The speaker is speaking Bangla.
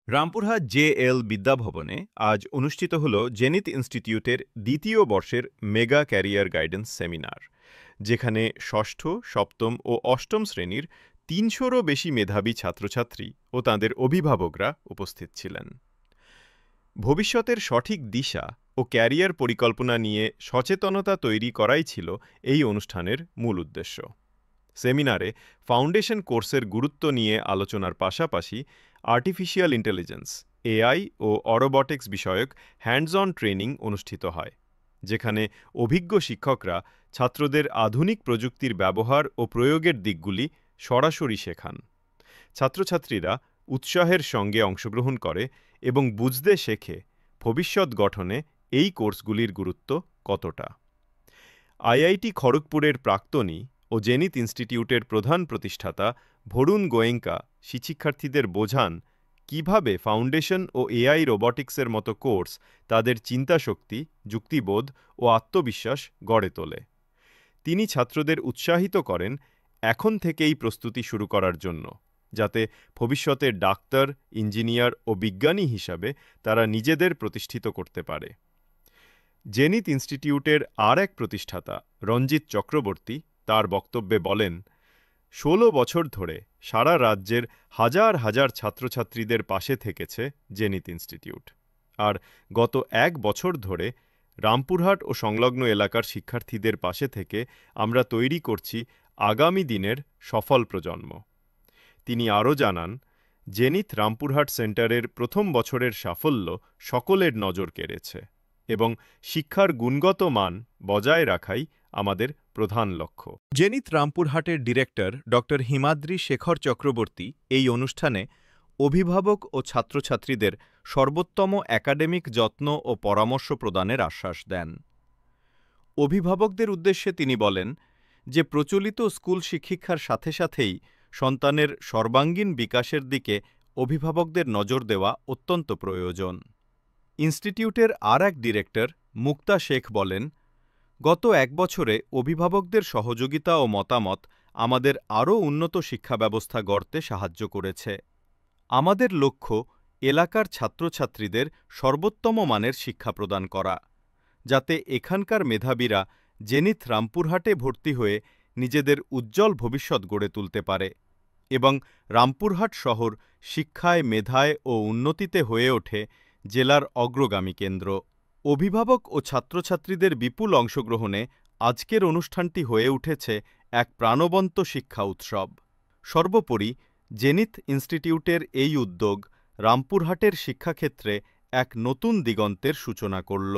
রামপুরহাট জে.এল. বিদ্যাভবনে আজ অনুষ্ঠিত হল জেনিথ ইনস্টিটিউটের দ্বিতীয় বর্ষের মেগা ক্যারিয়ার গাইডেন্স সেমিনার, যেখানে ষষ্ঠ, সপ্তম ও অষ্টম শ্রেণীর ৩০০রও বেশি মেধাবী ছাত্রছাত্রী ও তাঁদের অভিভাবকরা উপস্থিত ছিলেন। ভবিষ্যতের সঠিক দিশা ও ক্যারিয়ার পরিকল্পনা নিয়ে সচেতনতা তৈরি করাই ছিল এই অনুষ্ঠানের মূল উদ্দেশ্য। সেমিনারে ফাউন্ডেশন কোর্সের গুরুত্ব নিয়ে আলোচনার পাশাপাশি আর্টিফিশিয়াল ইন্টেলিজেন্স, এআই ও রোবটিক্স বিষয়ক হ্যান্ডস অন ট্রেনিং অনুষ্ঠিত হয়, যেখানে অভিজ্ঞ শিক্ষকরা ছাত্রদের আধুনিক প্রযুক্তির ব্যবহার ও প্রয়োগের দিকগুলি সরাসরি শেখান। ছাত্রছাত্রীরা উৎসাহের সঙ্গে অংশগ্রহণ করে এবং বুঝতে শেখে ভবিষ্যৎ গঠনে এই কোর্সগুলির গুরুত্ব কতটা। আইআইটি খড়গপুরের প্রাক্তনী ও জেনিথ ইনস্টিটিউটের প্রধান প্রতিষ্ঠাতা ভরুণ গোয়েঙ্কা শিক্ষার্থীদের বোঝান কিভাবে ফাউন্ডেশন ও এআই রোবটিক্সের মতো কোর্স তাদের চিন্তাশক্তি, যুক্তিবোধ ও আত্মবিশ্বাস গড়ে তোলে। তিনি ছাত্রদের উৎসাহিত করেন এখন থেকেই প্রস্তুতি শুরু করার জন্য, যাতে ভবিষ্যতে ডাক্তার, ইঞ্জিনিয়ার ও বিজ্ঞানী হিসাবে তারা নিজেদের প্রতিষ্ঠিত করতে পারে। জেনিথ ইনস্টিটিউটের আর এক প্রতিষ্ঠাতা রঞ্জিত চক্রবর্তী তার বক্তব্যে বলেন, ১৬ বছর ধরে সারা রাজ্যের হাজার হাজার ছাত্রছাত্রীদের পাশে থেকেছে জেনিথ ইনস্টিটিউট, আর গত ১ বছর ধরে রামপুরহাট ও সংলগ্ন এলাকার শিক্ষার্থীদের পাশে থেকে আমরা তৈরি করছি আগামী দিনের সফল প্রজন্ম। তিনি আরও জানান, জেনিথ রামপুরহাট সেন্টারের প্রথম বছরের সাফল্য সকলের নজর কেড়েছে এবং শিক্ষার গুণগত মান বজায় রাখাই আমাদের প্রধান লক্ষ্য। জেনিথ রামপুরহাটের ডিরেক্টর ডক্টর হিমাদ্রি শেখর চক্রবর্তী এই অনুষ্ঠানে অভিভাবক ও ছাত্রছাত্রীদের সর্বোত্তম একাডেমিক যত্ন ও পরামর্শ প্রদানের আশ্বাস দেন। অভিভাবকদের উদ্দেশ্যে তিনি বলেন যে প্রচলিত স্কুল শিক্ষার সাথে সাথেই সন্তানের সর্বাঙ্গীন বিকাশের দিকে অভিভাবকদের নজর দেওয়া অত্যন্ত প্রয়োজন। ইনস্টিটিউটের আর এক ডিরেক্টর মুক্তা শেখ বলেন, গত ১ বছরে অভিভাবকদের সহযোগিতা ও মতামত আমাদের আরও উন্নত শিক্ষা ব্যবস্থা গড়তে সাহায্য করেছে। আমাদের লক্ষ্য এলাকার ছাত্রছাত্রীদের সর্বোত্তম মানের শিক্ষা প্রদান করা, যাতে এখানকার মেধাবীরা জেনিথ রামপুরহাটে ভর্তি হয়ে নিজেদের উজ্জ্বল ভবিষ্যৎ গড়ে তুলতে পারে এবং রামপুরহাট শহর শিক্ষায়, মেধায় ও উন্নতিতে হয়ে ওঠে জেলার অগ্রগামী কেন্দ্র। অভিভাবক ও ছাত্রছাত্রীদের বিপুল অংশগ্রহণে আজকের অনুষ্ঠানটি হয়ে উঠেছে এক প্রাণবন্ত শিক্ষা উৎসব। সর্বোপরি জেনিথ ইনস্টিটিউটের এই উদ্যোগ রামপুরহাটের শিক্ষাক্ষেত্রে এক নতুন দিগন্তের সূচনা করল।